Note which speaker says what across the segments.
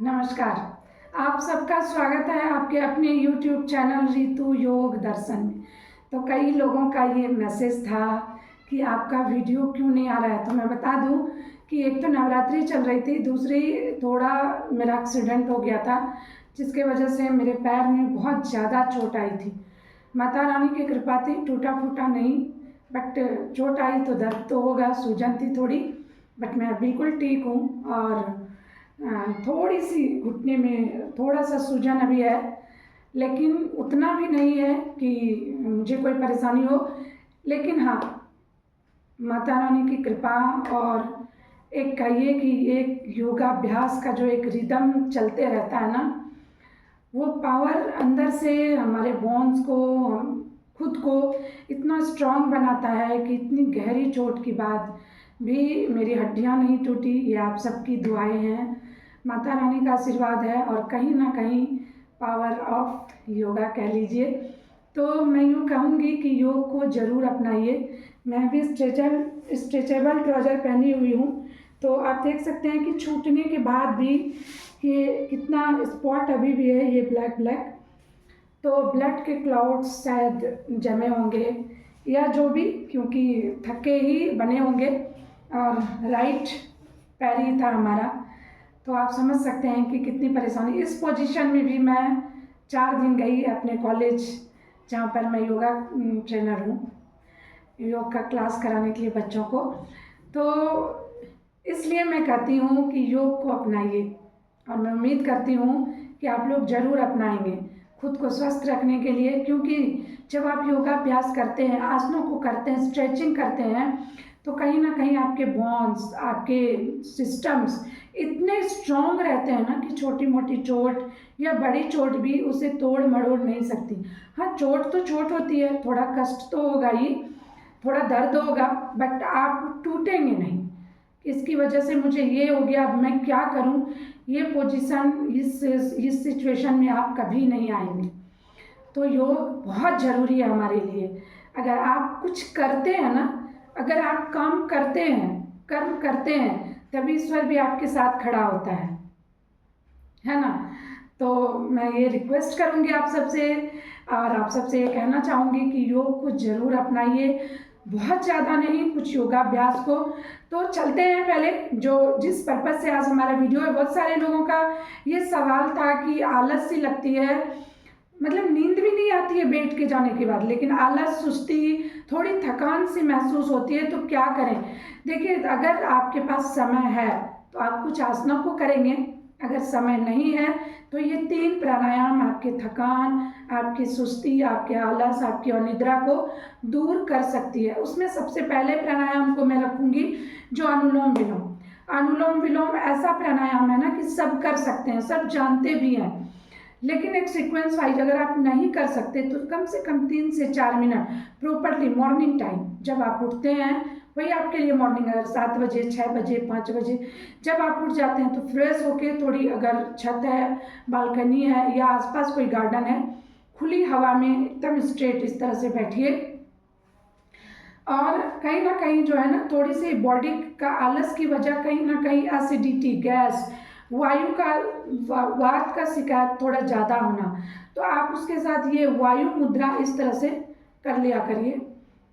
Speaker 1: नमस्कार। आप सबका स्वागत है आपके अपने YouTube चैनल रितु योग दर्शन में। तो कई लोगों का ये मैसेज था कि आपका वीडियो क्यों नहीं आ रहा है। तो मैं बता दूं कि एक तो नवरात्रि चल रही थी, दूसरी थोड़ा मेरा एक्सीडेंट हो गया था जिसके वजह से मेरे पैर में बहुत ज़्यादा चोट आई थी। माता रानी की कृपा थी, टूटा फूटा नहीं, बट चोट आई तो दर्द तो होगा, सूजन थी थोड़ी, बट मैं बिल्कुल ठीक हूँ। और थोड़ी सी घुटने में थोड़ा सा सूजन अभी है, लेकिन उतना भी नहीं है कि मुझे कोई परेशानी हो। लेकिन हाँ, माता रानी की कृपा और एक कहिए कि एक योगाभ्यास का जो एक रिदम चलते रहता है ना, वो पावर अंदर से हमारे बोन्स को, हम खुद को इतना स्ट्रांग बनाता है कि इतनी गहरी चोट के बाद भी मेरी हड्डियां नहीं टूटी। ये आप सबकी दुआएं हैं, माता रानी का आशीर्वाद है और कहीं ना कहीं पावर ऑफ योगा कह लीजिए। तो मैं यूँ कहूँगी कि योग को ज़रूर अपनाइए। मैं भी स्ट्रेचेबल ट्राउज़र पहनी हुई हूँ, तो आप देख सकते हैं कि छूटने के बाद भी ये कितना स्पॉट अभी भी है, ये ब्लैक ब्लैक। तो ब्लड के क्लाउड्स शायद जमे होंगे या जो भी, क्योंकि थके ही बने होंगे और राइट पैर ही था हमारा। तो आप समझ सकते हैं कि कितनी परेशानी। इस पोजीशन में भी मैं 4 दिन गई अपने कॉलेज, जहाँ पर मैं योगा ट्रेनर हूँ, योग का क्लास कराने के लिए बच्चों को। तो इसलिए मैं कहती हूँ कि योग को अपनाइए और मैं उम्मीद करती हूँ कि आप लोग ज़रूर अपनाएंगे खुद को स्वस्थ रखने के लिए। क्योंकि जब आप योगाभ्यास करते हैं, आसनों को करते हैं, स्ट्रेचिंग करते हैं, तो कहीं ना कहीं आपके बोन्स, आपके सिस्टम्स इतने स्ट्रॉन्ग रहते हैं ना कि छोटी मोटी चोट या बड़ी चोट भी उसे तोड़ मरोड़ नहीं सकती। हाँ, चोट तो चोट होती है, थोड़ा कष्ट तो होगा ही, थोड़ा दर्द होगा, बट आप टूटेंगे नहीं। इसकी वजह से मुझे ये हो गया, अब मैं क्या करूं, ये पोजीशन, इस सिचुएशन में आप कभी नहीं आएंगे। तो योग बहुत ज़रूरी है हमारे लिए। अगर आप कुछ करते हैं ना, अगर आप काम करते हैं, कर्म करते हैं, तभी ईश्वर भी आपके साथ खड़ा होता है ना। तो मैं ये रिक्वेस्ट करूँगी आप सबसे, और आप सबसे ये कहना चाहूँगी कि योग को ज़रूर अपनाइए, बहुत ज़्यादा नहीं, कुछ योगाभ्यास को। तो चलते हैं पहले, जो जिस पर्पज़ से आज हमारा वीडियो है। बहुत सारे लोगों का ये सवाल था कि आलस सी लगती है, मतलब नींद भी नहीं आती है बैठ के जाने के बाद, लेकिन आलस, सुस्ती, थोड़ी थकान सी महसूस होती है, तो क्या करें। देखिए, अगर आपके पास समय है तो आप कुछ आसनों को करेंगे, अगर समय नहीं है तो ये 3 प्राणायाम आपके थकान, आपकी सुस्ती, आपके आलस, आपकी अनिद्रा को दूर कर सकती है। उसमें सबसे पहले प्राणायाम को मैं रखूँगी जो अनुलोम विलोम। अनुलोम विलोम ऐसा प्राणायाम है ना कि सब कर सकते हैं, सब जानते भी हैं, लेकिन एक सीक्वेंस वाइज अगर आप नहीं कर सकते तो कम से कम 3 से 4 मिनट प्रॉपरली मॉर्निंग टाइम, जब आप उठते हैं वही आपके लिए मॉर्निंग। अगर 7 बजे, 6 बजे, 5 बजे जब आप उठ जाते हैं तो फ्रेश होके, थोड़ी अगर छत है, बालकनी है या आसपास कोई गार्डन है, खुली हवा में एकदम स्ट्रेट इस तरह से बैठिए। और कहीं ना कहीं जो है ना, थोड़ी सी बॉडी का आलस की वजह कहीं ना कहीं एसिडिटी, गैस, वायु का, वात का शिकायत थोड़ा ज़्यादा होना, तो आप उसके साथ ये वायु मुद्रा इस तरह से कर लिया करिए,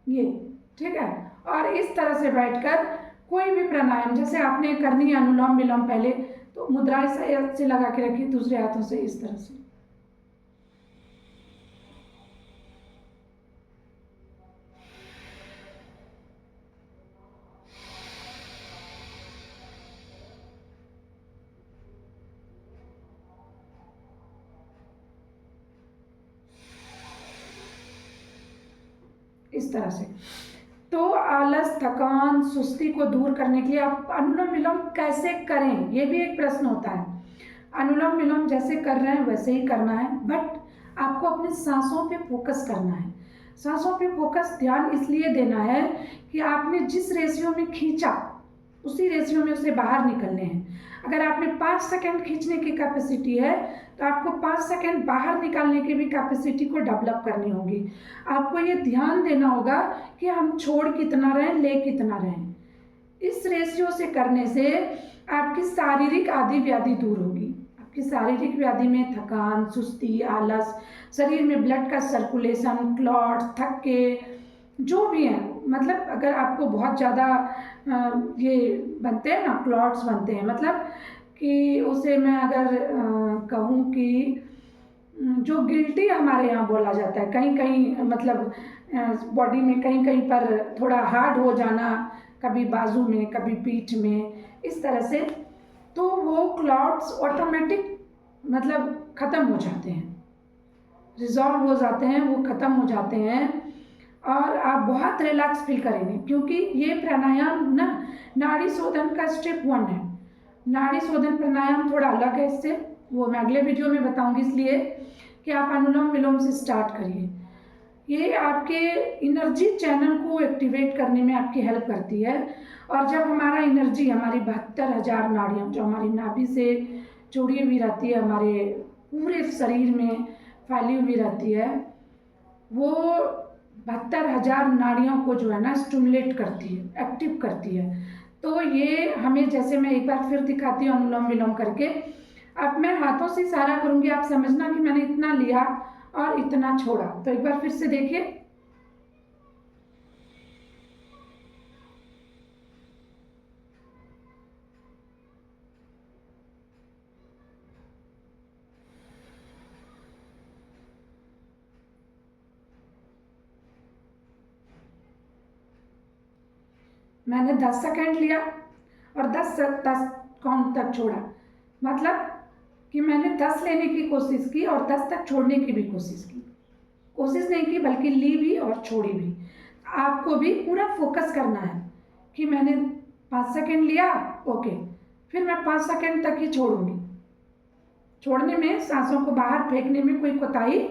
Speaker 1: ये ठीक है। और इस तरह से बैठकर कोई भी प्राणायाम, जैसे आपने करनी है अनुलोम विलोम, पहले तो मुद्रा से लगा के रखिए, दूसरे हाथों से इस तरह से। इस तरह से। तो आलस, थकान, सुस्ती को दूर करने के लिए आप अनुलोम विलोम कैसे करें, ये भी एक प्रश्न होता है। अनुलोम विलोम जैसे कर रहे हैं वैसे ही करना है, बट आपको अपने सांसों पे फोकस करना है। सांसों पे फोकस ध्यान इसलिए देना है कि आपने जिस रेशियो में खींचा उसी रेशियो में उसे बाहर निकलने हैं। अगर आपने 5 सेकंड खींचने की कैपेसिटी है तो आपको 5 सेकंड बाहर निकालने की भी कैपेसिटी को डेवलप करनी होगी। आपको ये ध्यान देना होगा कि हम छोड़ कितना रहे, ले कितना रहे। इस रेशियो से करने से आपकी शारीरिक आदि व्याधि दूर होगी, कि शारीरिक व्याधि में थकान, सुस्ती, आलस, शरीर में ब्लड का सर्कुलेशन, क्लॉट्स, थक्के, जो भी हैं, मतलब अगर आपको बहुत ज़्यादा ये बनते हैं ना, क्लॉट्स बनते हैं, मतलब कि उसे मैं अगर कहूँ कि जो गिल्टी हमारे यहाँ बोला जाता है, कहीं कहीं मतलब बॉडी में कहीं कहीं पर थोड़ा हार्ड हो जाना, कभी बाजू में, कभी पीठ में, इस तरह से, तो वो क्लॉट्स ऑटोमेटिक मतलब ख़त्म हो जाते हैं, रिजॉल्व हो जाते हैं, वो ख़त्म हो जाते हैं और आप बहुत रिलैक्स फील करेंगे, क्योंकि ये प्राणायाम ना नाड़ी शोधन का स्टेप 1 है। नाड़ी शोधन प्राणायाम थोड़ा अलग है इससे, वो मैं अगले वीडियो में बताऊंगी, इसलिए कि आप अनुलोम विलोम से स्टार्ट करिए। ये आपके एनर्जी चैनल को एक्टिवेट करने में आपकी हेल्प करती है। और जब हमारा एनर्जी, हमारी 72,000 नाड़ियाँ जो हमारी नाभि से जुड़ी हुई रहती है, हमारे पूरे शरीर में फैली हुई रहती है, वो 72,000 नाड़ियों को जो है ना स्टिमुलेट करती है, एक्टिव करती है। तो ये हमें, जैसे मैं एक बार फिर दिखाती हूँ अनुलोम विलोम करके, अब मैं हाथों से इशारा करूँगी, आप समझना कि मैंने इतना लिया और इतना छोड़ा। तो एक बार फिर से देखिए, मैंने 10 सेकंड लिया और 10 काउंट तक छोड़ा, मतलब कि मैंने 10 लेने की कोशिश की और 10 तक छोड़ने की भी कोशिश की, कोशिश नहीं की बल्कि ली भी और छोड़ी भी। आपको भी पूरा फोकस करना है कि मैंने 5 सेकंड लिया, ओके, फिर मैं 5 सेकंड तक ही छोड़ूंगी। छोड़ने में, सांसों को बाहर फेंकने में कोई कोताही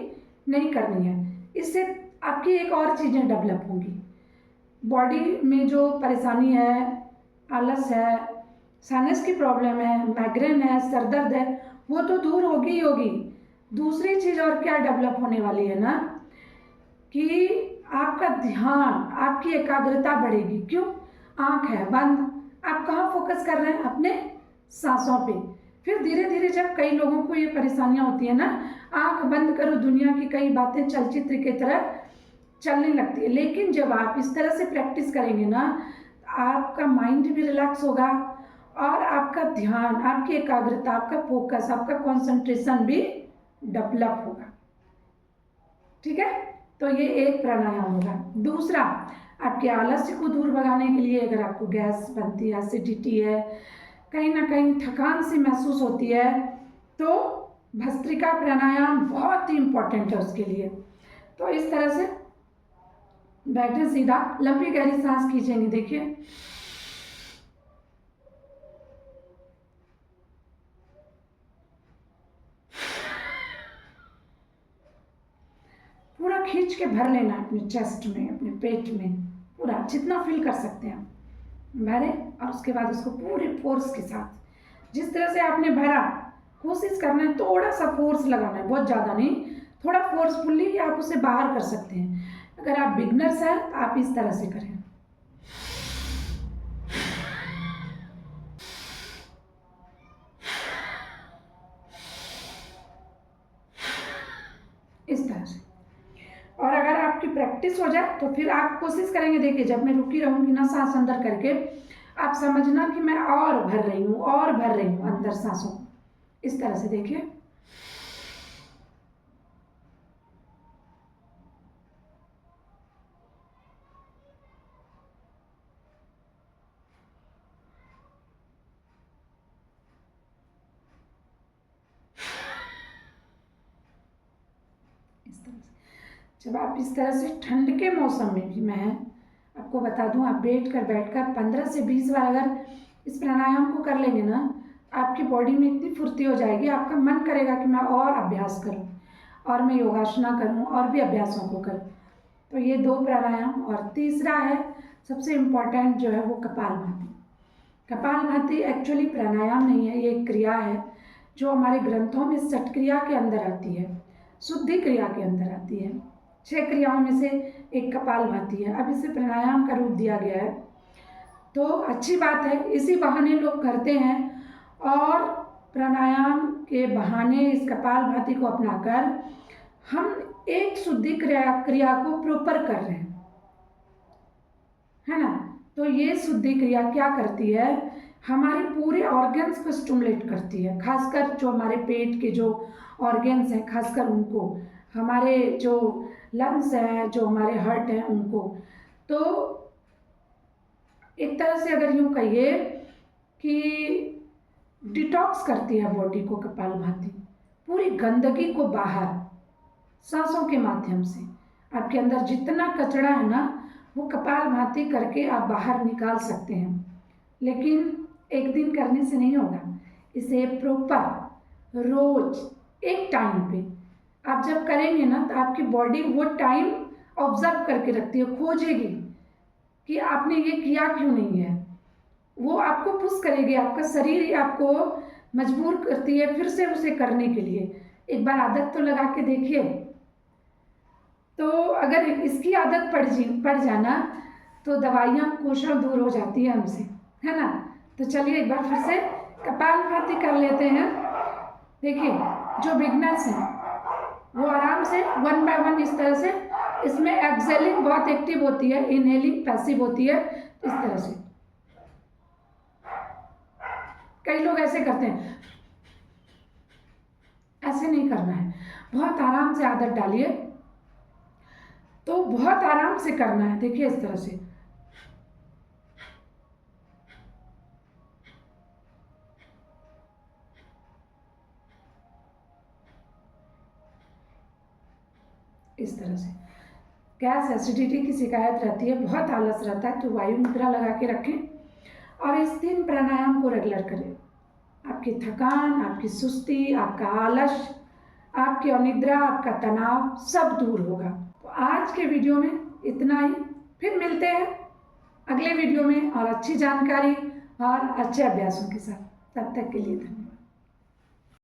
Speaker 1: नहीं करनी है। इससे आपकी एक और चीज़ें डेवलप होंगी, बॉडी में जो परेशानी है, आलस है, साइनस की प्रॉब्लम है, माइग्रेन है, सर दर्द है, वो तो दूर होगी ही होगी। दूसरी चीज़ और क्या डेवलप होने वाली है ना, कि आपका ध्यान, आपकी एकाग्रता बढ़ेगी। क्यों? आँख है बंद, आप कहाँ फोकस कर रहे हैं? अपने सांसों पे। फिर धीरे धीरे जब कई लोगों को ये परेशानियाँ होती है ना, आँख बंद करो, दुनिया की कई बातें चलचित्र की तरह चलने लगती है। लेकिन जब आप इस तरह से प्रैक्टिस करेंगे ना, आपका माइंड भी रिलैक्स होगा और आपका ध्यान, आपकी एकाग्रता, आपका फोकस, आपका कंसंट्रेशन भी डेवलप होगा। ठीक है, तो ये एक प्राणायाम होगा। दूसरा, आपके आलस्य को दूर भगाने के लिए, अगर आपको गैस बनती है, एसिडिटी है, कहीं ना कहीं थकान सी महसूस होती है, तो भस्त्रिका प्राणायाम बहुत ही इम्पोर्टेंट है उसके लिए। तो इस तरह से बैठे सीधा, लंबी गहरी सांस खींचेंगे, देखिए, पूरा खींच के भर लेना अपने चेस्ट में, अपने पेट में, पूरा जितना फील कर सकते हैं भरे, और उसके बाद उसको पूरे फोर्स के साथ, जिस तरह से आपने भरा, कोशिश करना है थोड़ा सा फोर्स लगाना है, बहुत ज़्यादा नहीं, थोड़ा फोर्सफुली आप उसे बाहर कर सकते हैं। अगर आप बिगनर्स हैं तो आप इस तरह से करें, इस तरह से। और अगर आपकी प्रैक्टिस हो जाए तो फिर आप कोशिश करेंगे, देखिए जब मैं रुकी रहूँगी ना सांस अंदर करके, आप समझना कि मैं और भर रही हूँ और भर रही हूँ अंदर सांसों को, इस तरह से देखिए। इस तरह से जब आप इस तरह से ठंड के मौसम में भी, मैं आपको बता दूं, आप बैठकर 15 से 20 बार अगर इस प्राणायाम को कर लेंगे ना, आपकी बॉडी में इतनी फुर्ती हो जाएगी, आपका मन करेगा कि मैं और अभ्यास करूं और मैं योगासना करूं और भी अभ्यासों को करूं। तो ये 2 प्राणायाम। और तीसरा है सबसे इम्पॉर्टेंट, जो है वो कपालभाति। कपालभाति एक्चुअली प्राणायाम नहीं है, ये एक क्रिया है जो हमारे ग्रंथों में षट क्रिया के अंदर आती है, शुद्धि क्रिया के अंदर आती है। 6 क्रियाओं में से एक कपालभाति है। अब इसे प्राणायाम का रूप दिया गया है, तो अच्छी बात है, इसी बहाने लोग करते हैं और प्राणायाम के बहाने इस कपालभाति को अपनाकर हम एक शुद्धि क्रिया को प्रॉपर कर रहे हैं, है ना। तो ये शुद्धि क्रिया क्या करती है, हमारे पूरे ऑर्गन्स को स्टिमुलेट करती है, खासकर जो हमारे पेट के जो ऑर्गन्स हैं, खासकर उनको, हमारे जो लंग्स हैं, जो हमारे हार्ट हैं, उनको। तो एक तरह से अगर यूँ कहिए कि डिटॉक्स करती है बॉडी को कपालभाति, पूरी गंदगी को बाहर सांसों के माध्यम से। आपके अंदर जितना कचरा है ना, वो कपालभाति करके आप बाहर निकाल सकते हैं। लेकिन एक दिन करने से नहीं होगा, इसे प्रॉपर रोज एक टाइम पे आप जब करेंगे ना, तो आपकी बॉडी वो टाइम ऑब्जर्व करके रखती है, खोजेगी कि आपने ये किया क्यों नहीं है। वो आपको पुश करेगी, आपका शरीर आपको मजबूर करती है फिर से उसे करने के लिए। एक बार आदत तो लगा के देखिए। तो अगर इसकी आदत पड़ जाना तो दवाइयाँ कोसों दूर हो जाती है हमसे, है ना। तो चलिए एक बार फिर से कपालभाति कर लेते हैं। देखिए, जो बिगनर्स हैं वो आराम से 1 बाय 1 इस तरह से, इसमें एक्सेलिंग बहुत एक्टिव होती है, इनहेलिंग पैसिव होती है, इस तरह से। कई लोग ऐसे करते हैं, ऐसे नहीं करना है, बहुत आराम से आदत डालिए। तो बहुत आराम से करना है, देखिए इस तरह से। इस तरह से गैस एसिडिटी की शिकायत रहती है, बहुत आलस रहता है, तो वायु मुद्रा लगा के रखें और इस 3 प्राणायाम को रेगुलर करें। आपकी थकान, आपकी सुस्ती, आपका आलस, आपकी अनिद्रा, आपका तनाव सब दूर होगा। तो आज के वीडियो में इतना ही, फिर मिलते हैं अगले वीडियो में और अच्छी जानकारी और अच्छे अभ्यासों के साथ। तब तक के लिए धन्यवाद।